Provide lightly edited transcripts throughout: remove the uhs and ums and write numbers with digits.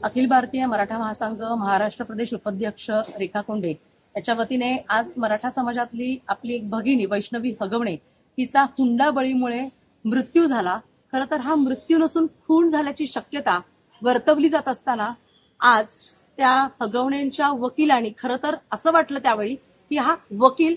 अखिल भारतीय मराठा महासंघ महाराष्ट्र प्रदेश उपाध्यक्ष रेखा कोंडे याच्या वतीने आज मराठा समाजातली आपली एक भगिनी वैष्णवी हगवणे हिचा हुंडाबळीमुळे मृत्यू झाला। खरं तर हा मृत्यू नसून खून झाल्याची शक्यता वर्तवली जात असताना आज त्या हगवणेंच्या वकिलांनी खरं तर असं वाटलं त्यावेळी की हा वकील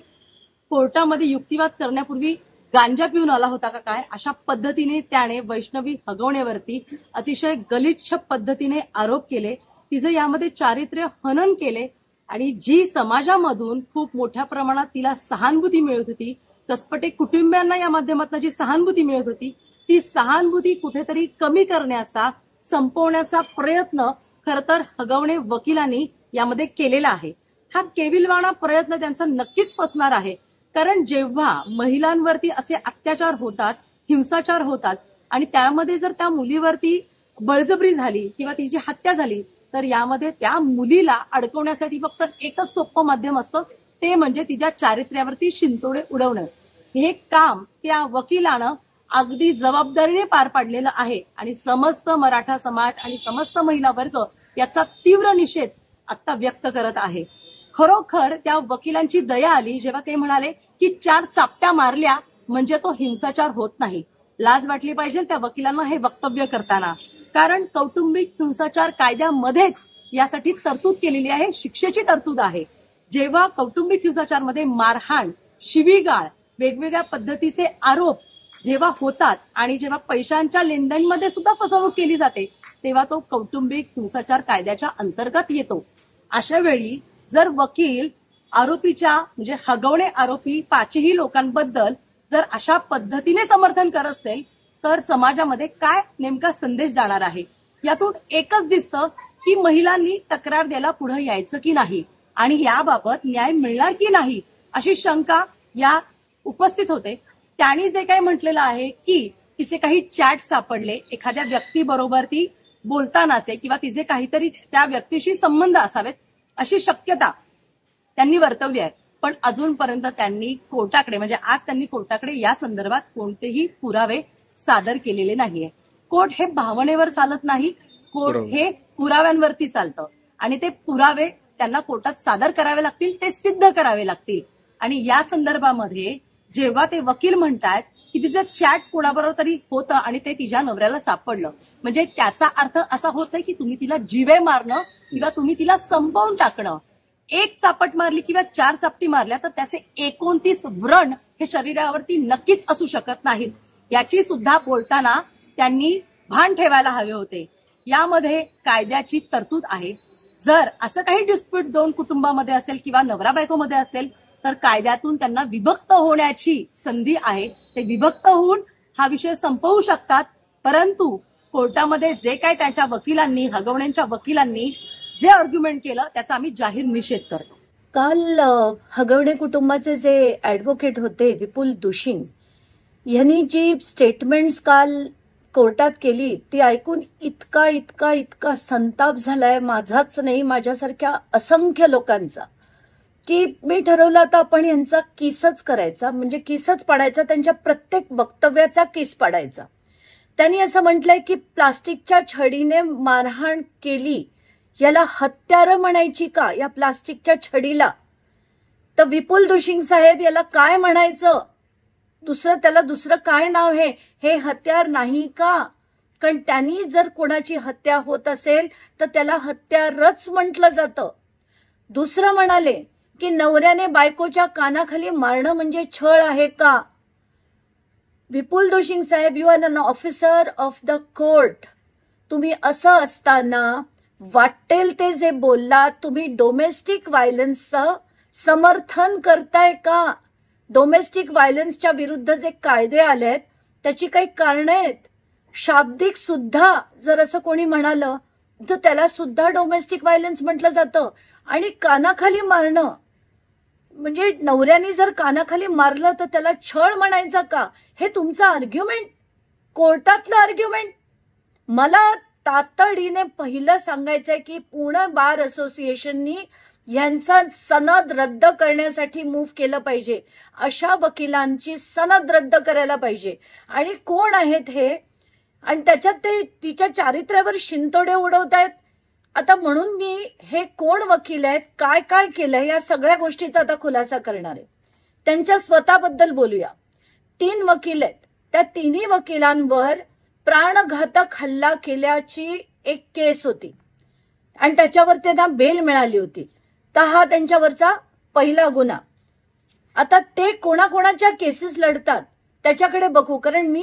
कोर्टामध्ये युक्तिवाद करण्यापूर्वी गांजा पिऊन आला होता का काय, अशा पद्धतीने त्याने वैष्णवी हगवणेवरती अतिशय गलिच्छ पद्धतीने आरोप केले, तिचं यामध्ये चारित्र्य हनन केले आणि जी समाजामधून खूप मोठ्या प्रमाणात तिला सहानुभूती मिळत होती, कसपटे कुटुंबियांना या माध्यमातून जी सहानुभूती मिळत होती ती सहानुभूती कुठेतरी कमी करण्याचा संपवण्याचा प्रयत्न खरं तर हगवणे वकिलांनी यामध्ये केलेला आहे। हा केविलवाणा प्रयत्न त्यांचा नक्कीच फसणार आहे, कारण जेव्हा महिलांवरती असे अत्याचार होतात, हिंसाचार होतात आणि त्यामध्ये जर त्या मुलीवरती बळजबरी झाली किंवा तिची हत्या झाली तर यामध्ये त्या मुलीला अडकवण्यासाठी फक्त एकच सोपं माध्यम असतं, ते म्हणजे तिच्या चारित्र्यावरती शिंतोडे उडवणं। हे काम त्या वकिलानं अगदी जबाबदारीने पार पाडलेलं आहे आणि समस्त मराठा समाज आणि समस्त महिला वर्ग याचा तीव्र निषेध आता व्यक्त करत आहे। खरोखर त्या वकिलांची दया आली जेव्हा ते म्हणाले की 4 चापट्या मारल्या म्हणजे तो हिंसाचार होत नाही। लाज वाटली पाहिजे त्या वकिलांना हे वक्तव्य करताना, कारण कौटुंबिक हिंसाचार कायद्यामध्येच यासाठी तरतूद केलेली आहे, शिक्षेची तरतूद आहे। जेव्हा कौटुंबिक हिंसाचारमध्ये मारहाण, शिवीगाळ, वेगवेगळ्या पद्धतीचे आरोप जेव्हा होतात आणि जेव्हा पैशांच्या लेनदेनमध्ये सुद्धा फसवणूक केली जाते तेव्हा तो कौटुंबिक हिंसाचार कायद्याच्या अंतर्गत येतो। अशा वेळी जर वकील आरोपीच्या म्हणजे हगवणे आरोपी 5ही लोकांबद्दल जर अशा पद्धतीने समर्थन करत असतील तर समाजामध्ये काय नेमका संदेश जाणार आहे? यातून एकच दिसतं की महिलांनी तक्रार द्यायला पुढे यायचं की नाही आणि याबाबत न्याय मिळणार की नाही अशी शंका या उपस्थित होते। त्यांनी जे काही म्हटलेलं आहे की तिचे काही चॅट सापडले एखाद्या व्यक्तीबरोबर ती बोलतानाचे किंवा तिचे काहीतरी त्या व्यक्तीशी संबंध असावेत अशी शक्यता त्यांनी वर्तवली आहे, पण अजूनपर्यंत त्यांनी कोर्टाकडे म्हणजे आज त्यांनी कोर्टाकडे या संदर्भात कोणतेही पुरावे सादर केलेले नाहीये। कोर्ट हे भावनेवर चालत नाही, कोर्ट हे पुराव्यांवरती चालतं आणि ते पुरावे त्यांना कोर्टात सादर करावे लागतील, ते सिद्ध करावे लागतील। आणि या संदर्भामध्ये जेव्हा ते वकील म्हणतात की तिचं चॅट कोणाबरोबर तरी होतं आणि ते तिच्या नवऱ्याला सापडलं, म्हणजे त्याचा अर्थ असा होत नाही की तुम्ही तिला जीवे मारणं किंवा तुम्ही तिला संपवून टाकणं। 1 चापट मारली किंवा 4 चापटी मारल्या तर त्याचे 29 व्रण हे शरीरावरती नक्कीच असू शकत नाहीत, याची सुद्धा बोलताना त्यांनी भान ठेवायला हवे होते। यामध्ये कायद्याची तरतूद आहे, जर असं काही डिस्प्यूट 2 कुटुंबामध्ये असेल किंवा नवरा बायकोमध्ये असेल तर कायद्यातून त्यांना विभक्त होण्याची संधी आहे, ते विभक्त होऊन हा विषय संपवू शकतात। परंतु कोर्टामध्ये जे काही त्यांच्या वकिलांनी हगवण्यांच्या वकिलांनी जे आर्ग्युमेंट केलं त्याचा आम्ही जाहीर निषेध करतो। काल हगवणे कुटुंबाचे जे ऍडव्होकेट होते विपुल दुशिंग यांनी जी स्टेटमेंट्स काल कोर्टात केली ती ऐकून इतका इतका इतका संताप झालाय माझाच नाही, माझ्यासारख्या असंख्य लोकांचा, की मी ठरवलं आता आपण यांचा केसच करायचा, म्हणजे केसच पाडायचा, त्यांच्या प्रत्येक वक्तव्याचा केस पाडायचा। त्यांनी असं म्हटलंय की प्लास्टिकच्या छडीने मारहाण केली याला हत्यारं म्हणायची का या प्लास्टिकच्या छडीला? तर विपुल दुशिंग साहेब याला काय म्हणायचं? त्याला दुसरं काय नाव हे हत्यार नाही का? कारण त्यांनी जर कोणाची हत्या होत असेल तर त्याला हत्यारच म्हटलं जातं। दुसरं म्हणाले की नवऱ्याने बायकोच्या कानाखाली मारणं म्हणजे छळ आहे का? विपुल दुशिंग साहेब, you are an officer of the court. तुम्ही असं असताना वाटेल ते जे बोललात, तुम्ही डोमेस्टिक व्हायलन्सचं समर्थन करताय का? डोमेस्टिक व्हायलन्सच्या विरुद्ध जे कायदे आलेत त्याची काही कारणं आहेत। शाब्दिक सुद्धा जर असं कोणी म्हणालं तर त्याला सुद्धा डोमेस्टिक व्हायलन्स म्हटलं जातं। आणि कानाखाली मारणं म्हणजे नवऱ्याने जर कानाखाली मारलं तर त्याला छळ म्हणायचा का? हे तुमचं आर्ग्युमेंट, कोर्टातलं आर्ग्युमेंट। मला तातडीने पहिलं सांगायचंय की पुणे बार असोसिएशननी यांचा सनद रद्द करण्यासाठी मूव्ह केलं पाहिजे, अशा वकिलांची सनद रद्द करायला पाहिजे। आणि कोण आहेत हे? आणि त्याच्यात ते तिच्या चारित्र्यावर शिंतोडे उडवतायत। आता म्हणून मी हे कोण वकील आहेत, काय काय केलंय, या सगळ्या गोष्टीचा आता खुलासा करणार आहे. त्यांच्या स्वतःबद्दल बोलूया. 3 वकील आहेत. त्या तिन्ही वकिलांवर प्राणघातक हल्ला केल्याची एक केस होती आणि त्याच्यावर त्यांना बेल मिळाली होती. तर हा त्यांच्यावरचा पहिला गुन्हा. आता ते कोणाकोणाच्या केसेस लढतात त्याच्याकडे बघू, कारण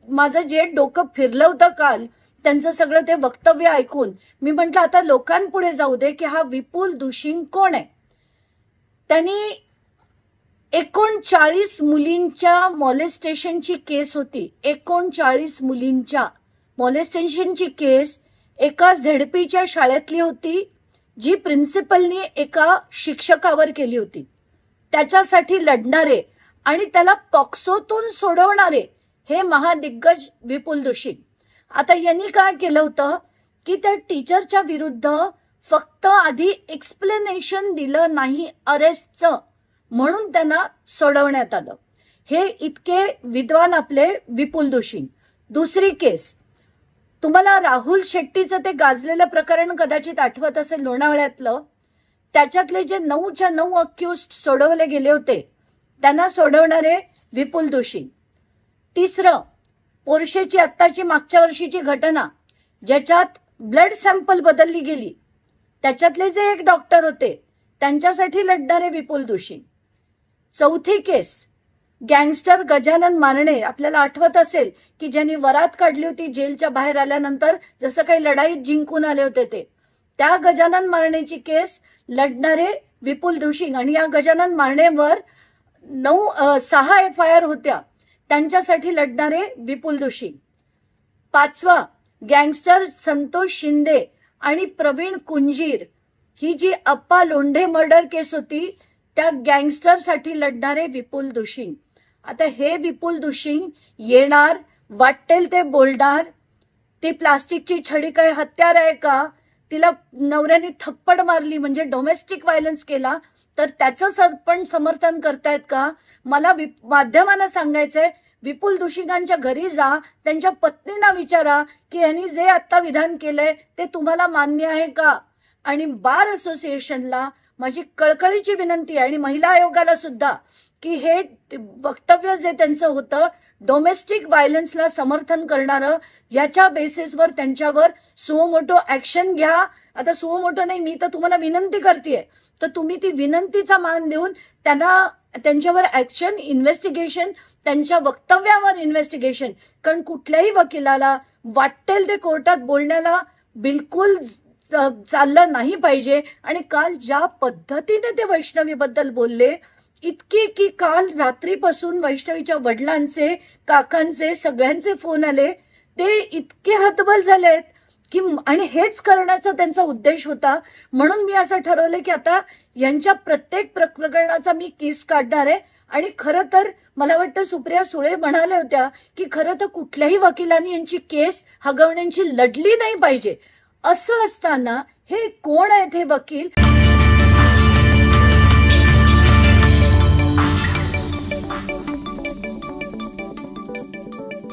माझं जे डोकं फिरलं होतं काल त्यांचं सगळं ते वक्तव्य ऐकून मी म्हटलं आता लोकांपुढे जाऊ दे की हा विपुल दुशिंग कोण आहे. त्यांनी 39 मुलींच्या मॉलेस्टेशनची केस होती. 39 मुलींच्या मॉलेस्टेशनची केस एका झेडपीच्या शाळेतली होती, जी प्रिन्सिपलनी एका शिक्षकावर केली होती. त्याच्यासाठी लढणारे आणि त्याला पॉक्सोतून सोडवणारे हे महादिग्गज विपुल दुशिंग. आता यांनी काय केलं होतं की त्या टीचरच्या विरुद्ध फक्त आधी एक्सप्लेनेशन दिलं नाही अरेस्टचं, म्हणून त्यांना सोडवण्यात आलं. हे इतके विद्वान आपले विपुल दुशिंग. दुसरी केस, तुम्हाला राहुल शेट्टीचं ते गाजलेलं प्रकरण कदाचित आठवत असेल लोणावळ्यातलं. त्याच्यातले जे 9च्या 9 अक्युज्ड सोडवले गेले होते त्यांना सोडवणारे विपुल दुशिंग. तिसरं, पोर्शेची आत्ताची मागच्या वर्षीची घटना ज्याच्यात ब्लड सॅम्पल बदलली गेली, त्याच्यातले जे एक डॉक्टर होते त्यांच्यासाठी लढणारे विपुल दुशिंग. चौथी केस, गँगस्टर गजानन मारणे, आपल्याला आठवत असेल की ज्यांनी वरात काढली होती जेलच्या बाहेर आल्यानंतर, जसं काही लढाईत जिंकून आले होते ते, त्या गजानन मारणेची केस लढणारे विपुल दुशिंग. आणि या गजानन मारणेवर 6 FIR होत्या, त्यांच्यासाठी लढणारे विपुल दुशिंग. 5वा, गँगस्टर संतोष शिंदे आणि प्रवीण कुंजीर, ही जी अप्पा लोंढे मर्डर केस होती त्या गँगस्टरसाठी लढणारे विपुल दुशिंग. आता हे विपुल दुशिंग येणार, वाटेल ते बोलणार. ती प्लास्टिकची छडी काय हत्यार आहे का, तिला नवऱ्याने थप्पड मारली म्हणजे डोमेस्टिक व्हायलन्स केला तर त्याचं पण समर्थन करतायत का. मला माध्यमांना सांगायचंय, विपुल दुशिंगांच्या घरी जा, त्यांच्या पत्नींना विचारा की यांनी जे आता विधान केलंय ते तुम्हाला मान्य आहे का. आणि बार असोसिएशनला माझी कळकळीची विनंती आहे आणि महिला आयोगाला सुद्धा की हे वक्तव्य जे त्यांचं होतं डोमेस्टिक व्हायलन्सला समर्थन करणारं, याच्या बेसिसवर त्यांच्यावर सुमोटो ऍक्शन घ्या. आता सुमोटो नाही, मी तर तुम्हाला विनंती करतेय, तर तुम्ही ती विनंतीचा मान देऊन त्यांच्यावर ऍक्शन, इन्व्हेस्टिगेशन, त्यांच्या वक्तव्यावर इन्व्हेस्टिगेशन. कारण कुठल्याही वकिलाला वाटेल ते कोर्टात बोलण्याला बिलकुल चाललं नाही पाहिजे. आणि काल ज्या पद्धतीने ते वैष्णवीबद्दल बोलले, इतकी की काल रात्रीपासून वैष्णवीच्या वडिलांचे, काकांचे, सगळ्यांचे फोन आले, ते इतके हतबल झालेत की, आणि हेच करण्याचा त्यांचा उद्देश होता. म्हणून मी असं ठरवलं की आता यांच्या प्रत्येक प्रकरणाचा मी केस काढणार आहे. आणि खरं तर मला वाटतं सुप्रिया सुळे म्हणाल्या होत्या की खरं तर कुठल्याही वकिलांनी यांची केस हगवण्यांची लढली नाही पाहिजे. असं असताना हे कोण आहेत हे वकील.